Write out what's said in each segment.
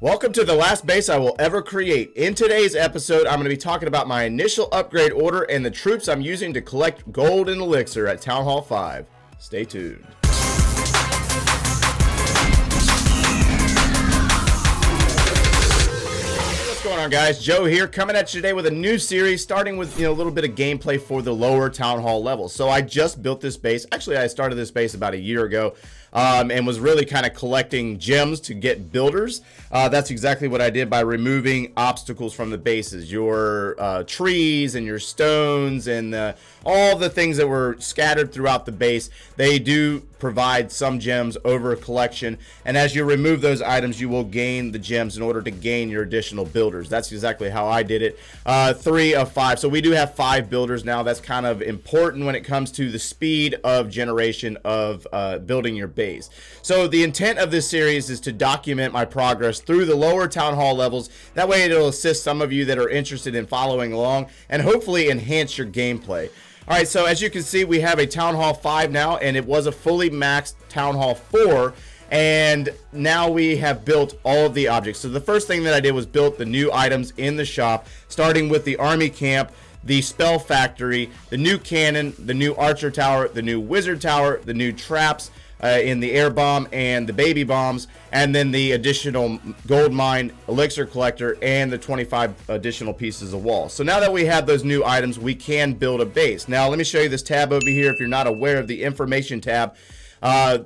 Welcome to the last base I will ever create. In today's episode, I'm going to be talking about my initial upgrade order and the troops I'm using to collect gold and elixir at Town Hall 5. Stay tuned. What's going on, guys? Joe here, coming at you today with a new series, starting with a little bit of gameplay for the lower Town Hall levels. So I just built this base. Actually, I started this base about a year ago. And was really kind of collecting gems to get builders. That's exactly what I did by removing obstacles from the bases, your trees and your stones and all the things that were scattered throughout the base. They do provide some gems over a collection, and as you remove those items, you will gain the gems in order to gain your additional builders. That's exactly how I did it. 3 of 5, so we do have 5 builders now. That's kind of important when it comes to the speed of generation of building your base. So the intent of this series is to document my progress through the lower Town Hall levels. That way it'll assist some of you that are interested in following along and hopefully enhance your gameplay. All right, so as you can see, we have a Town Hall 5 now, and it was a fully maxed Town Hall 4, and now we have built all of the objects. So the first thing that I did was built the new items in the shop, starting with the army camp, the spell factory, the new cannon, the new archer tower, the new wizard tower, the new traps in the air bomb and the baby bombs, and then the additional gold mine, elixir collector, and the 25 additional pieces of wall. So now that we have those new items, we can build a base. Now let me show you this tab over here if you're not aware of the information tab.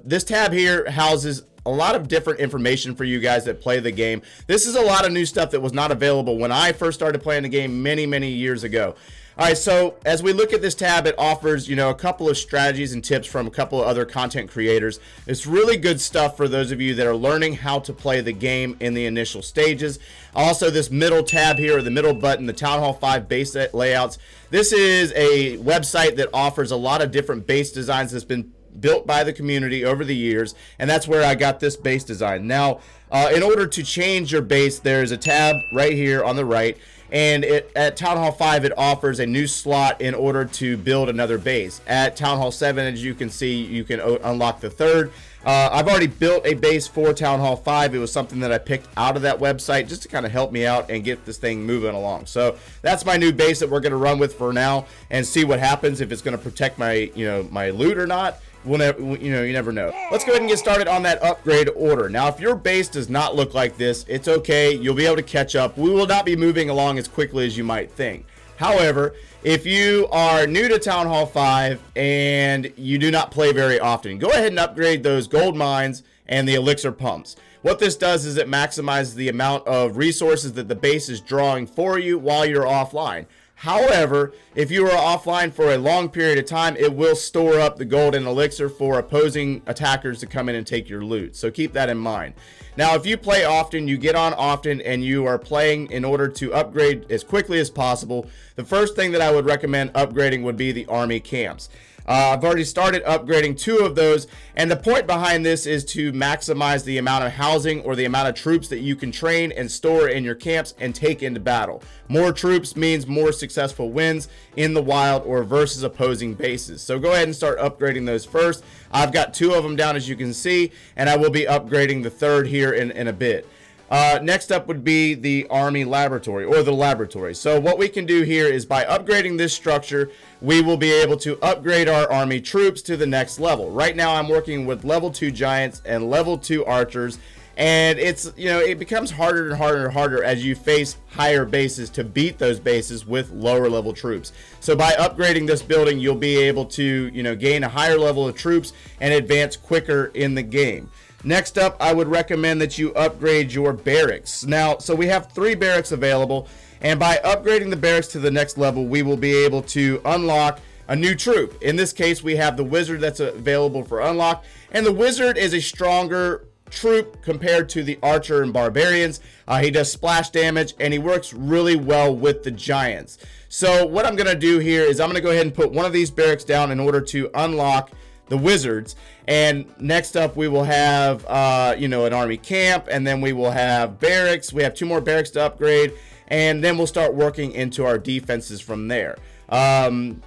This tab here houses a lot of different information for you guys that play the game. This is a lot of new stuff that was not available when I first started playing the game many years ago. All right, so as we look at this tab, it offers, a couple of strategies and tips from a couple of other content creators. It's really good stuff for those of you that are learning how to play the game in the initial stages. Also, this middle tab here, or the middle button, the Town Hall 5 base layouts. This is a website that offers a lot of different base designs that's been built by the community over the years, and that's where I got this base design. Now, in order to change your base, there's a tab right here on the right, and at Town Hall 5 it offers a new slot in order to build another base. At Town Hall 7, as you can see, you can unlock the third. I've already built a base for Town Hall 5. It was something that I picked out of that website just to kind of help me out and get this thing moving along. So that's my new base that we're going to run with for now and see what happens, if it's going to protect my my loot or not. We'll never, you never know. Let's go ahead and get started on that upgrade order. Now, if your base does not look like this, it's okay. You'll be able to catch up. We will not be moving along as quickly as you might think. However, if you are new to Town Hall 5 and you do not play very often, go ahead and upgrade those gold mines and the elixir pumps. What this does is it maximizes the amount of resources that the base is drawing for you while you're offline. However, if you are offline for a long period of time, it will store up the gold and elixir for opposing attackers to come in and take your loot. So keep that in mind. Now, if you play often, you get on often, and you are playing in order to upgrade as quickly as possible, the first thing that I would recommend upgrading would be the army camps. I've already started upgrading 2 of those, and the point behind this is to maximize the amount of housing or the amount of troops that you can train and store in your camps and take into battle. More troops means more successful wins in the wild or versus opposing bases. So go ahead and start upgrading those first. I've got 2 of them down, as you can see, and I will be upgrading the third here in a bit. Next up would be the army laboratory, or the laboratory. So what we can do here is, by upgrading this structure, we will be able to upgrade our army troops to the next level. Right now I'm working with level 2 giants and level 2 archers, and it's it becomes harder and harder as you face higher bases to beat those bases with lower level troops. So by upgrading this building, you'll be able to gain a higher level of troops and advance quicker in the game. Next up, I would recommend that you upgrade your barracks. Now, so we have 3 barracks available, and by upgrading the barracks to the next level, we will be able to unlock a new troop. In this case, we have the wizard that's available for unlock, and the wizard is a stronger troop compared to the archer and barbarians. He does splash damage, and he works really well with the giants. So what I'm going to do here is I'm going to go ahead and put one of these barracks down in order to unlock the wizards, and next up we will have an army camp, and then we will have barracks. We have 2 more barracks to upgrade, and then we'll start working into our defenses from there. And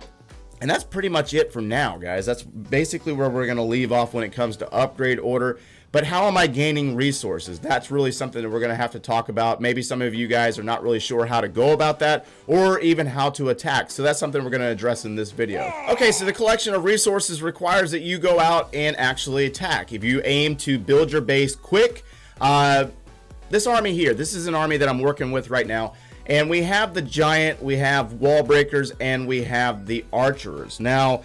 that's pretty much it for now, guys. That's basically where we're going to leave off when it comes to upgrade order. But how am I gaining resources? That's really something that we're going to have to talk about. Maybe some of you guys are not really sure how to go about that, or even how to attack. So that's something we're going to address in this video. Okay, so the collection of resources requires that you go out and actually attack. If you aim to build your base quick, this army here, this is an army that I'm working with right now. And we have the giant, we have wall breakers, and we have the archers. Now,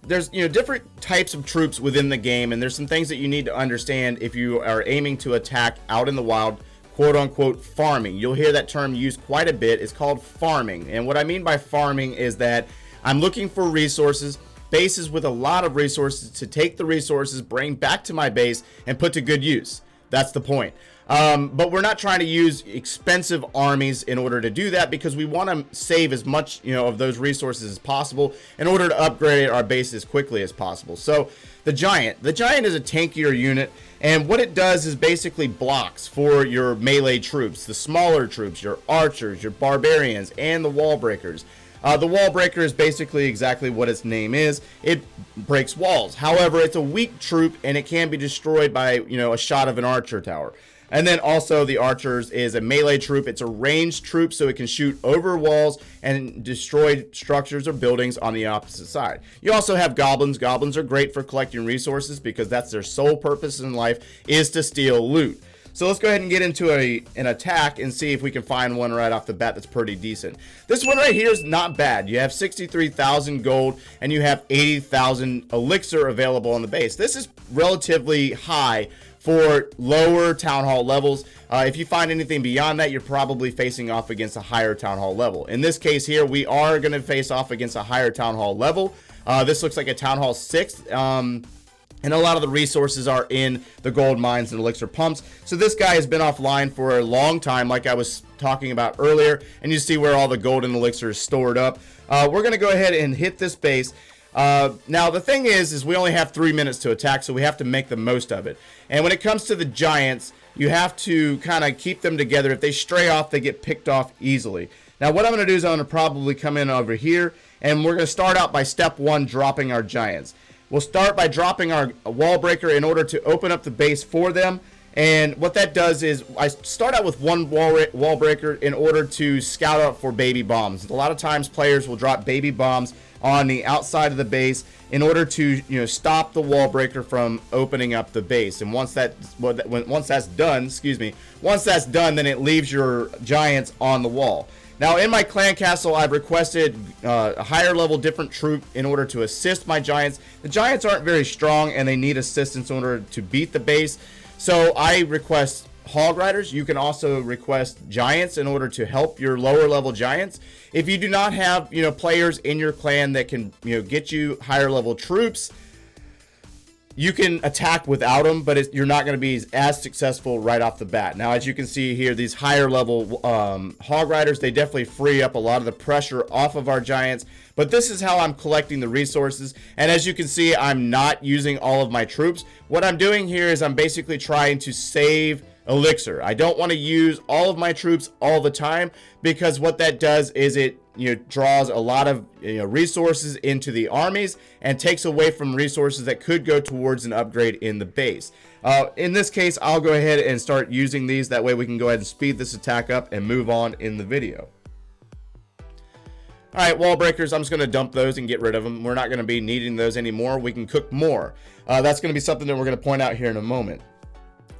there's different types of troops within the game, and there's some things that you need to understand if you are aiming to attack out in the wild, quote unquote farming. You'll hear that term used quite a bit. It's called farming. And what I mean by farming is that I'm looking for resources, bases with a lot of resources, to take the resources, bring back to my base, and put to good use. That's the point. But we're not trying to use expensive armies in order to do that, because we want to save as much of those resources as possible in order to upgrade our base as quickly as possible. So the giant is a tankier unit, and what it does is basically blocks for your melee troops, the smaller troops, your archers, your barbarians, and the wall breakers. The wall breaker is basically exactly what its name is. It breaks walls. However, it's a weak troop, and it can be destroyed by a shot of an archer tower. And then also the archers is a melee troop. It's a ranged troop, so it can shoot over walls and destroy structures or buildings on the opposite side. You also have goblins. Goblins are great for collecting resources because that's their sole purpose in life, is to steal loot. So let's go ahead and get into an attack and see if we can find one right off the bat that's pretty decent. This one right here is not bad. You have 63,000 gold and you have 80,000 elixir available on the base. This is relatively high for lower town hall levels. If you find anything beyond that, you're probably facing off against a higher town hall level. In this case here, we are going to face off against a higher town hall level. This looks like a town hall 6. And a lot of the resources are in the gold mines and elixir pumps. So this guy has been offline for a long time, like I was talking about earlier. And you see where all the gold and elixir is stored up. We're going to go ahead and hit this base. Now the thing is we only have 3 minutes to attack, so we have to make the most of it. And when it comes to the giants, you have to kind of keep them together. If they stray off, they get picked off easily. Now what I'm going to do is I'm going to probably come in over here, and we're going to start out by step 1, dropping our giants. We'll start by dropping our wall breaker in order to open up the base for them. And what that does is I start out with one wall breaker in order to scout out for baby bombs. A lot of times players will drop baby bombs on the outside of the base in order to stop the wall breaker from opening up the base. And once that's done, then it leaves your giants on the wall. Now in my clan castle, I've requested a higher level different troop in order to assist my giants. The giants aren't very strong and they need assistance in order to beat the base. So I request hog riders. You can also request giants in order to help your lower level giants. If you do not have players in your clan that can get you higher level troops, you can attack without them, but you're not going to be as successful right off the bat. Now, as you can see here, these higher level hog riders, they definitely free up a lot of the pressure off of our giants. But this is how I'm collecting the resources. And as you can see, I'm not using all of my troops. What I'm doing here is I'm basically trying to save elixir. I don't want to use all of my troops all the time, because what that does is it draws a lot of resources into the armies and takes away from resources that could go towards an upgrade in the base. In this case, I'll go ahead and start using these. That way we can go ahead and speed this attack up and move on in the video. Alright, wall breakers, I'm just going to dump those and get rid of them. We're not going to be needing those anymore. We can cook more. That's going to be something that we're going to point out here in a moment.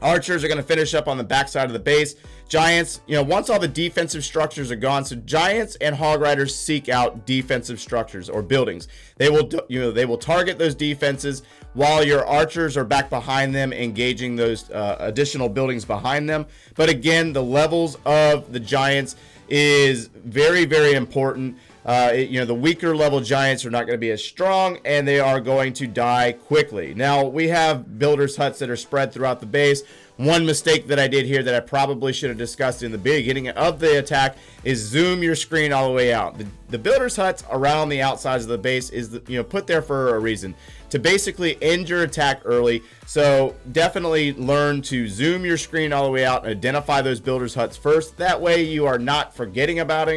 Archers are going to finish up on the back side of the base. Giants, once all the defensive structures are gone, so giants and hog riders seek out defensive structures or buildings. They will target those defenses while your archers are back behind them, engaging those additional buildings behind them. But again, the levels of the giants is very, very important. The weaker level giants are not going to be as strong, and they are going to die quickly. Now, we have builders' huts that are spread throughout the base. One mistake that I did here that I probably should have discussed in the beginning of the attack is zoom your screen all the way out. The builders' huts around the outsides of the base is put there for a reason, to basically end your attack early. So definitely learn to zoom your screen all the way out and identify those builders' huts first. That way you are not forgetting about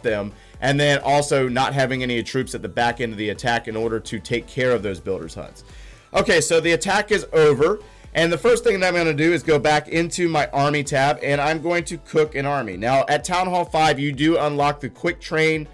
them, and then also not having any troops at the back end of the attack in order to take care of those builders' huts. Okay, so the attack is over. And the first thing that I'm going to do is go back into my army tab, and I'm going to cook an army. Now, at Town Hall 5, you do unlock the quick train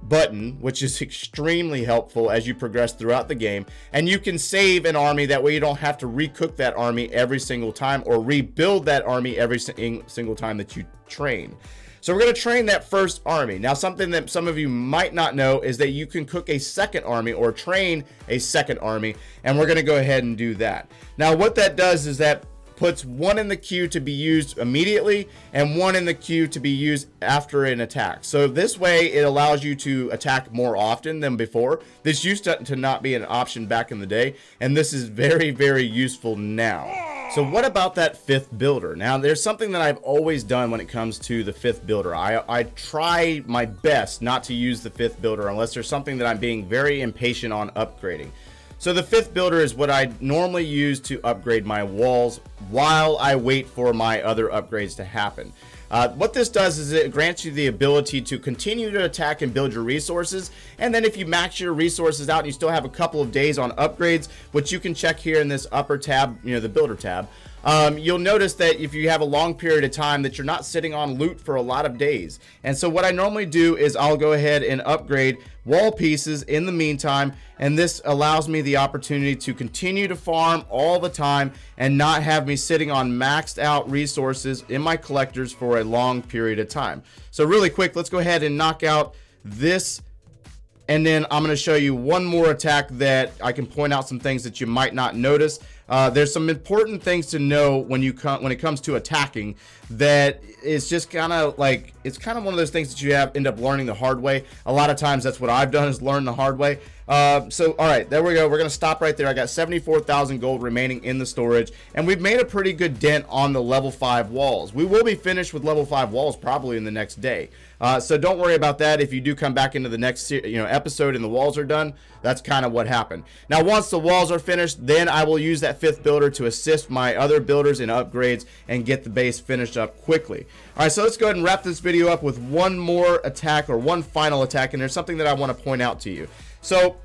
button, which is extremely helpful as you progress throughout the game. And you can save an army, that way you don't have to recook that army every single time or rebuild that army every single time that you train. So we're going to train that first army. Now, something that some of you might not know is that you can cook a second army or train a second army, and we're going to go ahead and do that. Now, what that does is that puts one in the queue to be used immediately and one in the queue to be used after an attack. So this way it allows you to attack more often than before. This used to not be an option back in the day, and this is very, very useful now. So what about that fifth builder? Now, there's something that I've always done when it comes to the fifth builder. I try my best not to use the fifth builder unless there's something that I'm being very impatient on upgrading. So the fifth builder is what I normally use to upgrade my walls while I wait for my other upgrades to happen. What this does is it grants you the ability to continue to attack and build your resources, and then if you max your resources out and you still have a couple of days on upgrades, which you can check here in this upper tab, the builder tab, you'll notice that if you have a long period of time that you're not sitting on loot for a lot of days. And so what I normally do is I'll go ahead and upgrade wall pieces in the meantime, and this allows me the opportunity to continue to farm all the time and not have me sitting on maxed out resources in my collectors for a long period of time. So really quick, let's go ahead and knock out this, and then I'm going to show you one more attack that I can point out some things that you might not notice. There's some important things to know when it comes to attacking, that it's just kind of like, it's kind of one of those things that you end up learning the hard way. A lot of times that's what I've done, is learn the hard way. So all right, there we go. We're gonna stop right there. I got 74,000 gold remaining in the storage, and we've made a pretty good dent on the level 5 walls. We will be finished with level 5 walls probably in the next day. So don't worry about that. If you do come back into the next episode and the walls are done, that's kind of what happened. Now, once the walls are finished, then I will use that fifth builder to assist my other builders in upgrades and get the base finished up quickly. All right, so let's go ahead and wrap this video up with one more attack, or one final attack, and there's something that I want to point out to you. So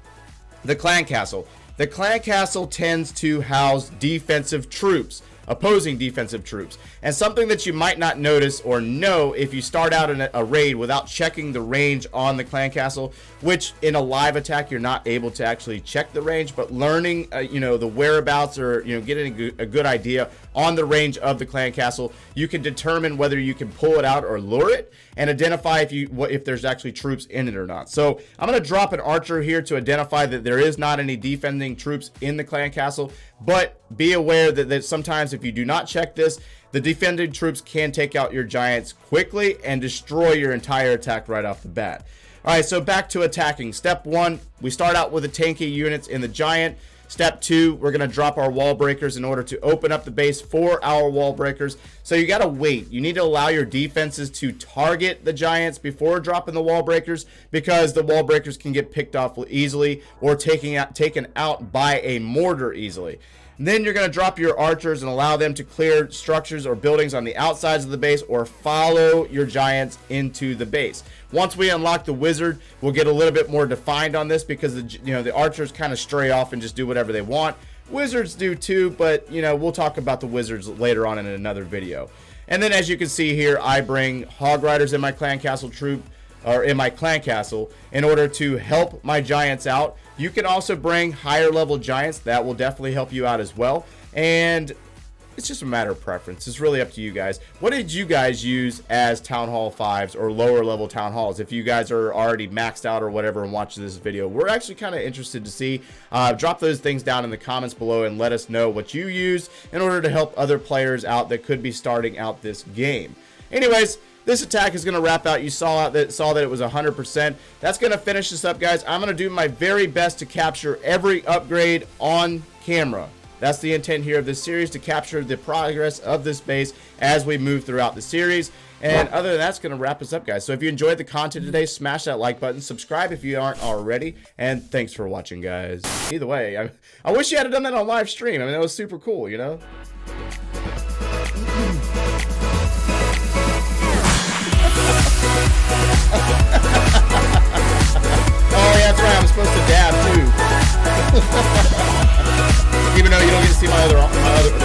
the clan castle. The clan castle tends to house defensive troops, opposing defensive troops, and something that you might not notice or know if you start out in a raid without checking the range on the clan castle, which in a live attack you're not able to actually check the range, but learning the whereabouts, or getting a good idea on the range of the clan castle, you can determine whether you can pull it out or lure it, and identify if there's actually troops in it or not. So I'm going to drop an archer here to identify that there is not any defending troops in the clan castle, but be aware that sometimes if you do not check this, the defending troops can take out your giants quickly and destroy your entire attack right off the bat. All right, so back to attacking. Step 1, we start out with the tanky units in the giant. Step 2, we're going to drop our wall breakers in order to open up the base for our wall breakers. So you got to wait. You need to allow your defenses to target the giants before dropping the wall breakers, because the wall breakers can get picked off easily or taken out by a mortar easily. And then you're going to drop your archers and allow them to clear structures or buildings on the outsides of the base, or follow your giants into the base. Once we unlock the wizard, we'll get a little bit more defined on this, because the archers kind of stray off and just do whatever they want. Wizards do too, but we'll talk about the wizards later on in another video. And then, as you can see here, I bring hog riders in my clan castle in order to help my giants out. You can also bring higher level giants. That will definitely help you out as well. And it's just a matter of preference. It's really up to you guys. What did you guys use as Town Hall 5s or lower level Town Halls? If you guys are already maxed out or whatever and watching this video, we're actually kind of interested to see. Drop those things down in the comments below and let us know what you use in order to help other players out that could be starting out this game. Anyways, this attack is going to wrap out. You saw that it was 100%. That's going to finish this up, guys. I'm going to do my very best to capture every upgrade on camera. That's the intent here of this series, to capture the progress of this base as we move throughout the series. And other than that, that's going to wrap us up, guys. So if you enjoyed the content today, smash that like button, subscribe if you aren't already, and thanks for watching, guys. Either way, I wish you had done that on live stream. I mean, that was super cool, Oh yeah, that's right, I'm supposed to dab too. even though you don't get to see my other